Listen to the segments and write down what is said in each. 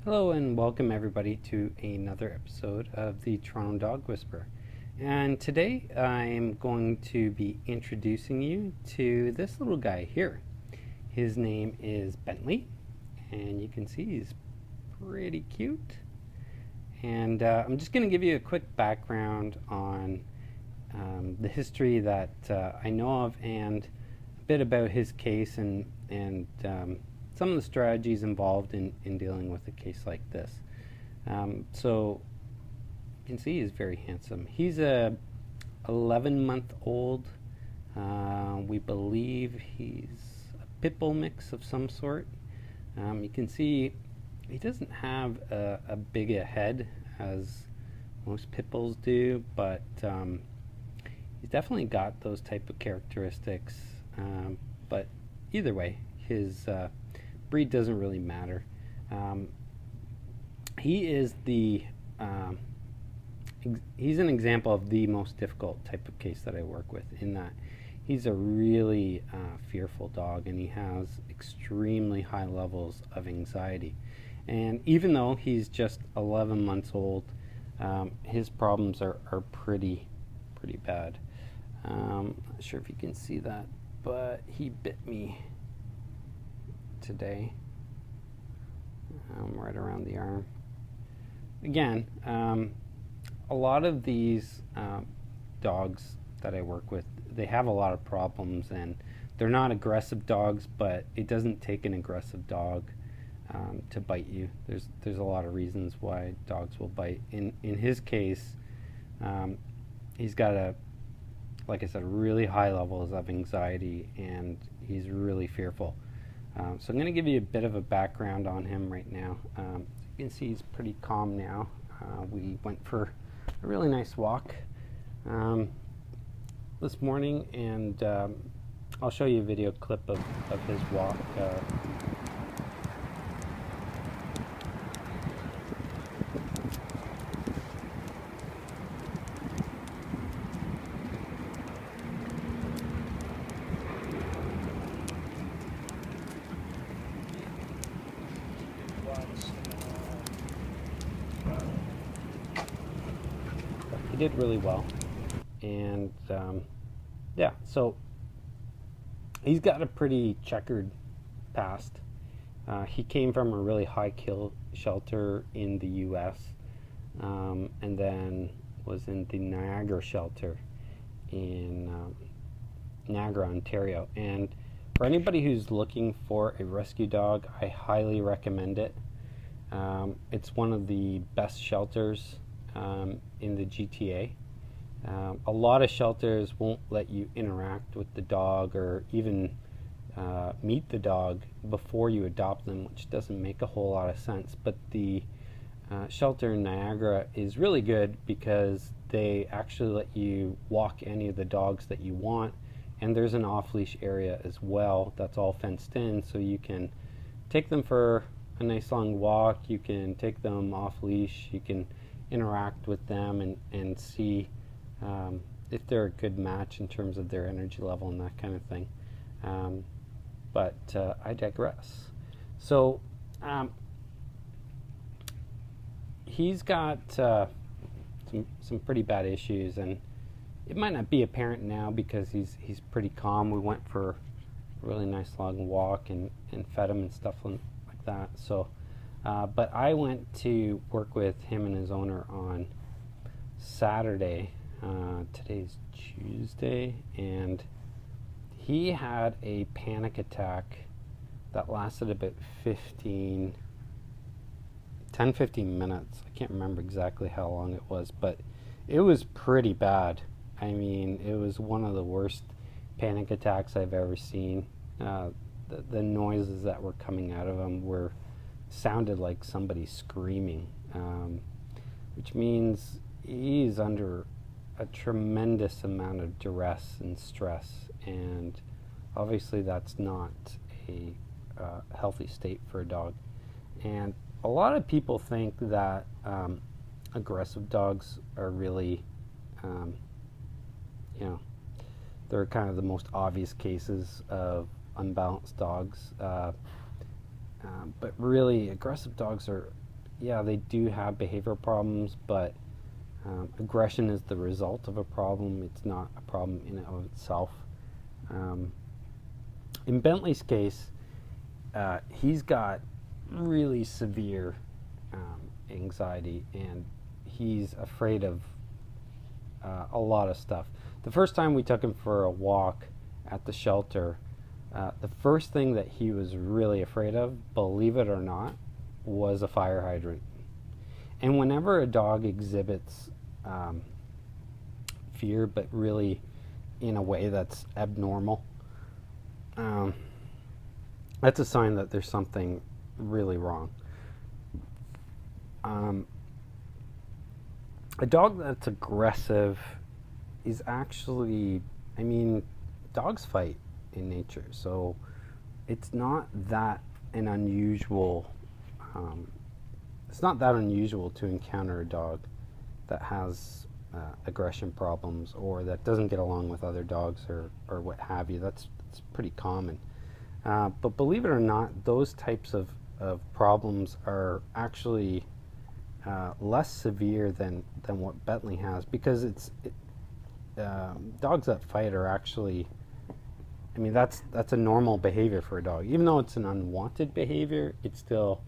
Hello and welcome everybody to another episode of the Toronto Dog Whisperer. And today I'm going to be introducing you to this little guy here. His name is Bentley, and you can see he's pretty cute. And I'm just going to give you a quick background on the history that I know of and a bit about his case and some of the strategies involved in dealing with a case like this. So you can see he's very handsome. He's a 11-month-old. We believe he's a pit bull mix of some sort. You can see he doesn't have a big a head as most pit bulls do, but he's definitely got those type of characteristics. But either way, his breed doesn't really matter. He is he's an example of the most difficult type of case that I work with, in that he's a really fearful dog, and he has extremely high levels of anxiety. And even though he's just 11 months old, his problems are pretty bad. Not sure if you can see that, but he bit me today, right around the arm. Again, a lot of these dogs that I work with, they have a lot of problems, and they're not aggressive dogs, but it doesn't take an aggressive dog to bite you. There's a lot of reasons why dogs will bite. In his case, he's got like I said, really high levels of anxiety, and he's really fearful. So I'm going to give you a bit of a background on him right now. You can see he's pretty calm now. We went for a really nice walk this morning, and I'll show you a video clip of his walk. He did really well, and yeah, so he's got a pretty checkered past. He came from a really high kill shelter in the US, and then was in the Niagara shelter in Niagara, Ontario. And for anybody who's looking for a rescue dog, I highly recommend it. It's one of the best shelters in the GTA. A lot of shelters won't let you interact with the dog or even meet the dog before you adopt them, which doesn't make a whole lot of sense. But the shelter in Niagara is really good because they actually let you walk any of the dogs that you want, and there's an off-leash area as well that's all fenced in, so you can take them for a nice long walk, you can take them off-leash, you can interact with them and see if they're a good match in terms of their energy level and that kind of thing. But I digress. So he's got some pretty bad issues, and it might not be apparent now because he's pretty calm. We went for a really nice long walk and fed him and stuff like that. So but I went to work with him and his owner on Saturday. Today's Tuesday, and he had a panic attack that lasted about 10-15 minutes. I can't remember exactly how long it was, but it was pretty bad. I mean, it was one of the worst panic attacks I've ever seen. The noises that were coming out of him sounded like somebody screaming, which means he's under a tremendous amount of duress and stress, and obviously that's not a healthy state for a dog. And a lot of people think that aggressive dogs are really, they're kind of the most obvious cases of unbalanced dogs. But really, aggressive dogs are yeah, they do have behavior problems, but aggression is the result of a problem. It's not a problem in and of itself. Um, in Bentley's case, he's got really severe anxiety, and he's afraid of a lot of stuff. The first time we took him for a walk at the shelter, the first thing that he was really afraid of, believe it or not, was a fire hydrant. And whenever a dog exhibits fear, but really in a way that's abnormal, that's a sign that there's something really wrong. A dog that's aggressive is actually, I mean, dogs fight in nature, so it's not that an unusual. It's not that unusual to encounter a dog that has aggression problems or that doesn't get along with other dogs or what have you. That's pretty common. But believe it or not, those types of problems are actually less severe than what Bentley has, because dogs that fight are actually, I mean, that's a normal behavior for a dog. Even though it's an unwanted behavior, it's still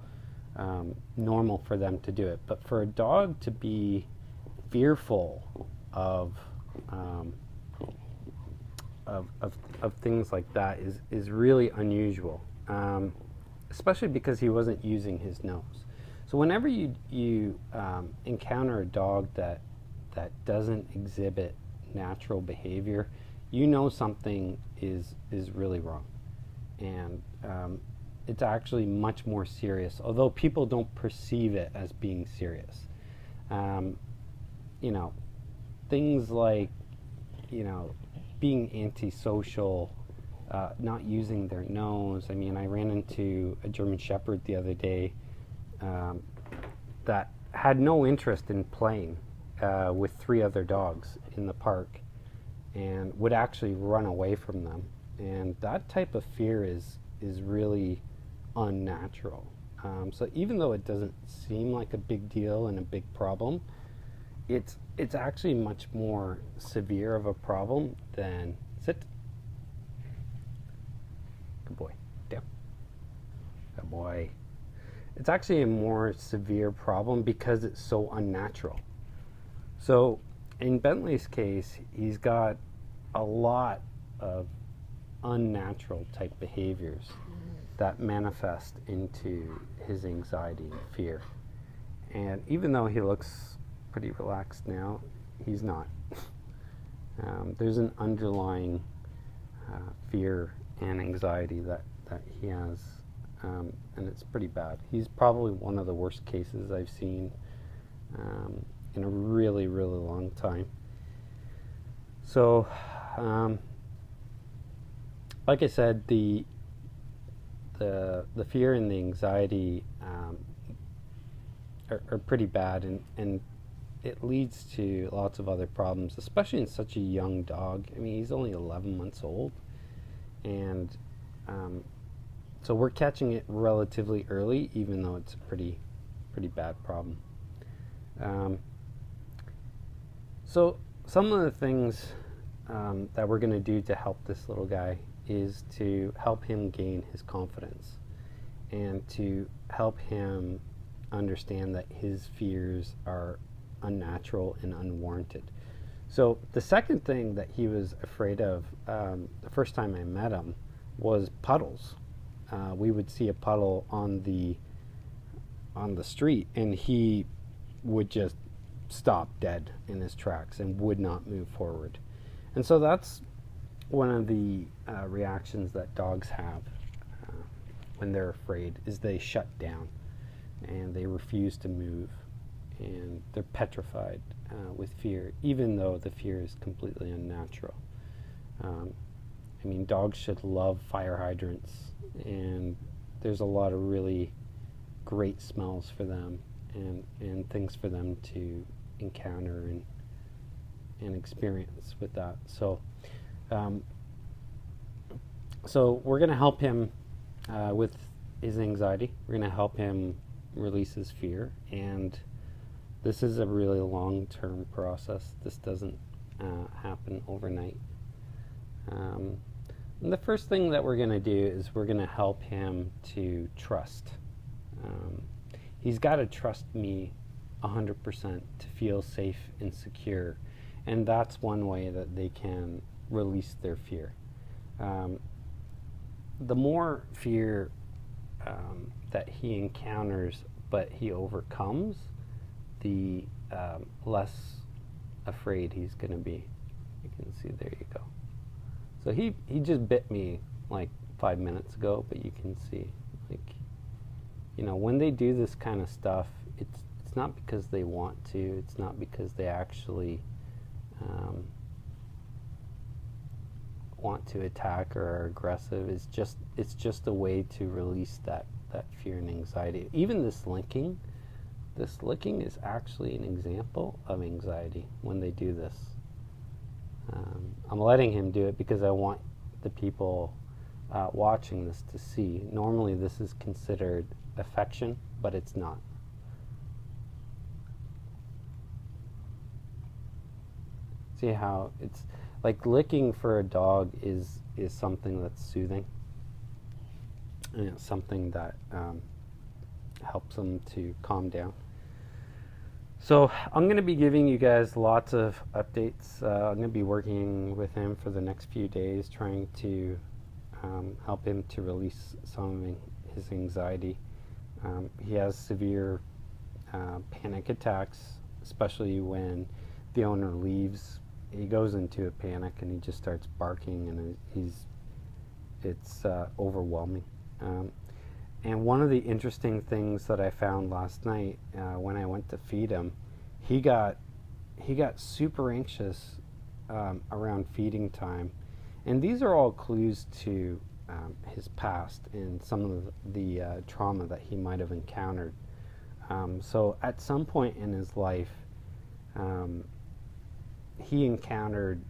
normal for them to do it. But for a dog to be fearful of things like that is really unusual, especially because he wasn't using his nose. So whenever you encounter a dog that doesn't exhibit natural behavior, you know something is really wrong, and it's actually much more serious, although people don't perceive it as being serious. You know, things like, you know, being antisocial, not using their nose. I mean, I ran into a German Shepherd the other day that had no interest in playing with 3 other dogs in the park, and would actually run away from them. And that type of fear is really unnatural. So even though it doesn't seem like a big deal and a big problem, it's actually much more severe of a problem than sit. Good boy. Down. Good boy. It's actually a more severe problem because it's so unnatural. So in Bentley's case, he's got a lot of unnatural type behaviors that manifest into his anxiety and fear. And even though he looks pretty relaxed now, he's not. There's an underlying fear and anxiety that he has, and it's pretty bad. He's probably one of the worst cases I've seen in a really, really long time. So, like I said, the fear and the anxiety are pretty bad, and it leads to lots of other problems, especially in such a young dog. I mean, he's only 11 months old, and so we're catching it relatively early, even though it's a pretty bad problem. So some of the things that we're going to do to help this little guy is to help him gain his confidence and to help him understand that his fears are unnatural and unwarranted. So the second thing that he was afraid of the first time I met him was puddles. We would see a puddle on the street, and he would just stop dead in his tracks and would not move forward. And so that's one of the reactions that dogs have when they're afraid, is they shut down and they refuse to move, and they're petrified with fear, even though the fear is completely unnatural. I mean, dogs should love fire hydrants, and there's a lot of really great smells for them and things for them to encounter and experience with that. So so we're going to help him with his anxiety. We're going to help him releases fear, and this is a really long-term process. This doesn't happen overnight. And the first thing that we're going to do is we're going to help him to trust. He's got to trust me 100% to feel safe and secure, and that's one way that they can release their fear. The more fear that he encounters but he overcomes, the less afraid he's going to be. You can see, there you go. So he just bit me like 5 minutes ago, but you can see, like, you know, when they do this kind of stuff, it's not because they want to, it's not because they actually want to attack or are aggressive. It's just a way to release that fear and anxiety. Even this licking is actually an example of anxiety when they do this. I'm letting him do it because I want the people watching this to see. Normally this is considered affection, but it's not. See how it's like licking for a dog is something that's soothing, and it's something that helps them to calm down. So I'm going to be giving you guys lots of updates. I'm going to be working with him for the next few days, trying to help him to release some of his anxiety. He has severe panic attacks, especially when the owner leaves. He goes into a panic and he just starts barking, and it's overwhelming. And one of the interesting things that I found last night when I went to feed him, he got super anxious around feeding time, and these are all clues to his past and some of the trauma that he might have encountered. So at some point in his life, he encountered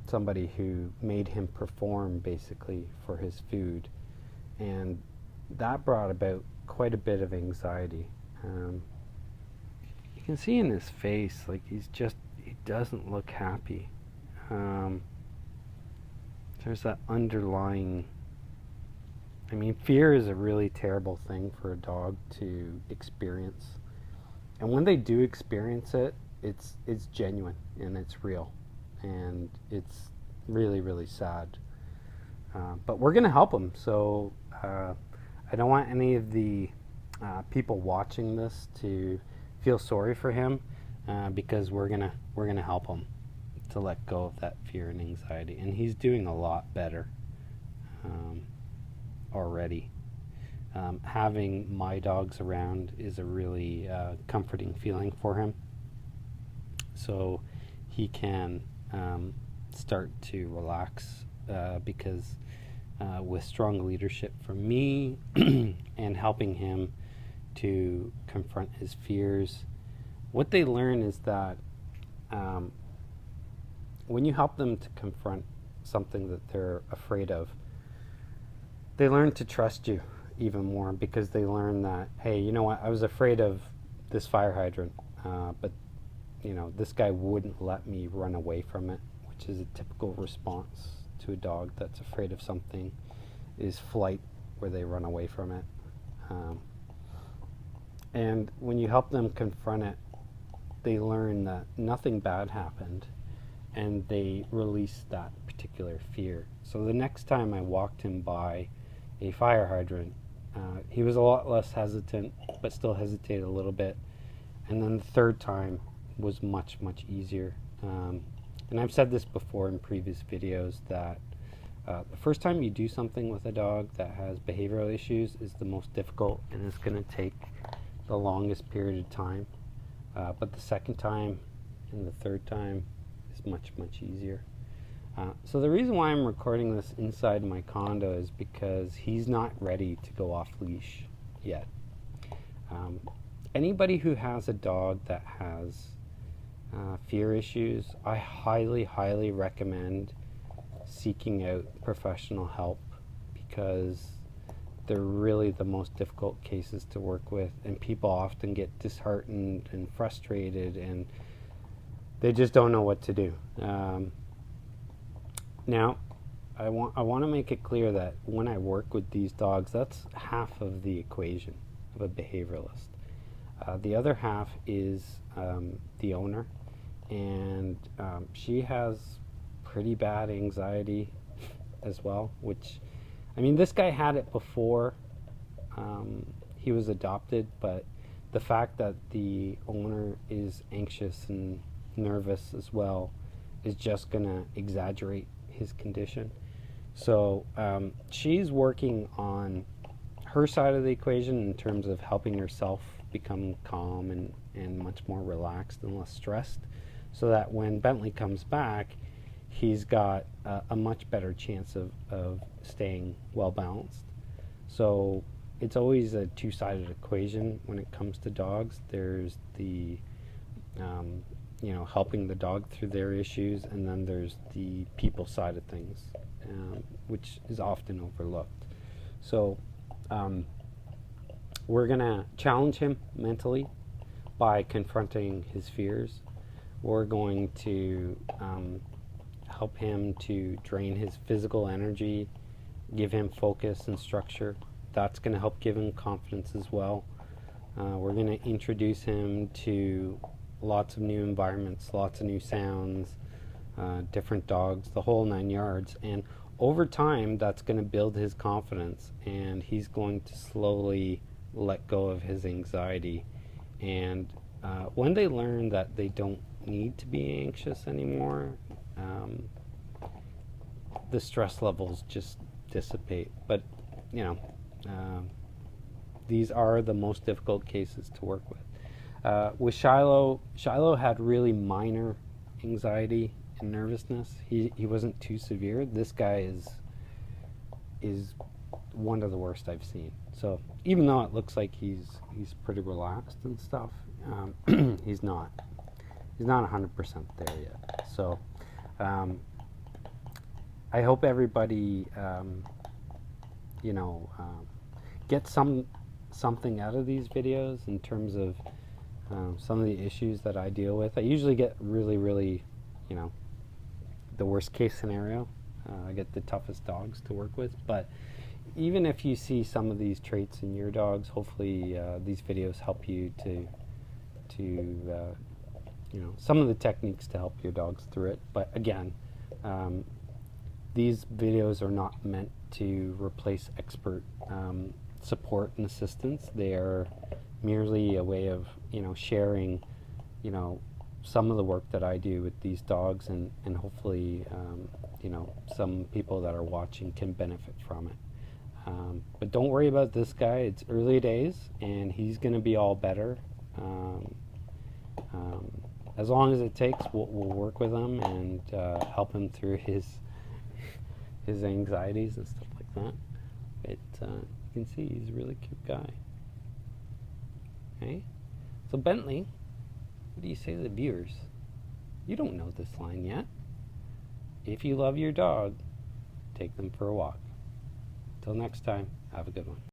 somebody who made him perform basically for his food, and that brought about quite a bit of anxiety. You can see in his face, like he doesn't look happy. There's that underlying, I mean, fear is a really terrible thing for a dog to experience. And when they do experience it, it's genuine and it's real, and it's really, really sad. But we're going to help him. So I don't want any of the people watching this to feel sorry for him, because we're gonna help him to let go of that fear and anxiety, and he's doing a lot better already. Having my dogs around is a really comforting feeling for him, so he can start to relax, because with strong leadership from me and helping him to confront his fears, what they learn is that when you help them to confront something that they're afraid of, they learn to trust you even more, because they learn that, hey, you know what, I was afraid of this fire hydrant, but you know, this guy wouldn't let me run away from it, which is a typical response to a dog that's afraid of something, is flight, where they run away from it. And when you help them confront it, they learn that nothing bad happened, and they release that particular fear. So the next time I walked him by a fire hydrant, he was a lot less hesitant, but still hesitated a little bit. And then the third time was much, much easier. And I've said this before in previous videos, that the first time you do something with a dog that has behavioral issues is the most difficult, and it's going to take the longest period of time. But the second time and the third time is much, much easier. So the reason why I'm recording this inside my condo is because he's not ready to go off leash yet. Anybody who has a dog that has fear issues, I highly, highly recommend seeking out professional help, because they're really the most difficult cases to work with, and people often get disheartened and frustrated, and they just don't know what to do. Now, I want to make it clear that when I work with these dogs, that's half of the equation of a behavioralist. The other half is the owner, and she has pretty bad anxiety as well, which, I mean, this guy had it before he was adopted, but the fact that the owner is anxious and nervous as well is just going to exaggerate his condition. So she's working on her side of the equation in terms of helping herself become calm and much more relaxed and less stressed, so that when Bentley comes back, he's got a much better chance of staying well balanced. So it's always a two-sided equation when it comes to dogs. There's the helping the dog through their issues, and then there's the people side of things, which is often overlooked. So we're going to challenge him mentally by confronting his fears. We're going to help him to drain his physical energy, give him focus and structure. That's going to help give him confidence as well. We're going to introduce him to lots of new environments, lots of new sounds, different dogs, the whole 9 yards. And over time, that's going to build his confidence, and he's going to slowly let go of his anxiety. And when they learn that they don't need to be anxious anymore, the stress levels just dissipate. But these are the most difficult cases to work with. With Shiloh had really minor anxiety and nervousness. He wasn't too severe. This guy is one of the worst I've seen. So even though it looks like he's pretty relaxed and stuff, he's not 100% there yet. So I hope everybody gets something out of these videos in terms of some of the issues that I deal with. I usually get really the worst case scenario. I get the toughest dogs to work with, but even if you see some of these traits in your dogs, hopefully these videos help you to some of the techniques to help your dogs through it. But again, these videos are not meant to replace expert support and assistance. They are merely a way of sharing some of the work that I do with these dogs, and hopefully some people that are watching can benefit from it. But don't worry about this guy. It's early days, and he's going to be all better. As long as it takes, we'll work with him and help him through his anxieties and stuff like that. But you can see he's a really cute guy. Okay? So Bentley, what do you say to the viewers? You don't know this line yet. If you love your dog, take them for a walk. Till next time, have a good one.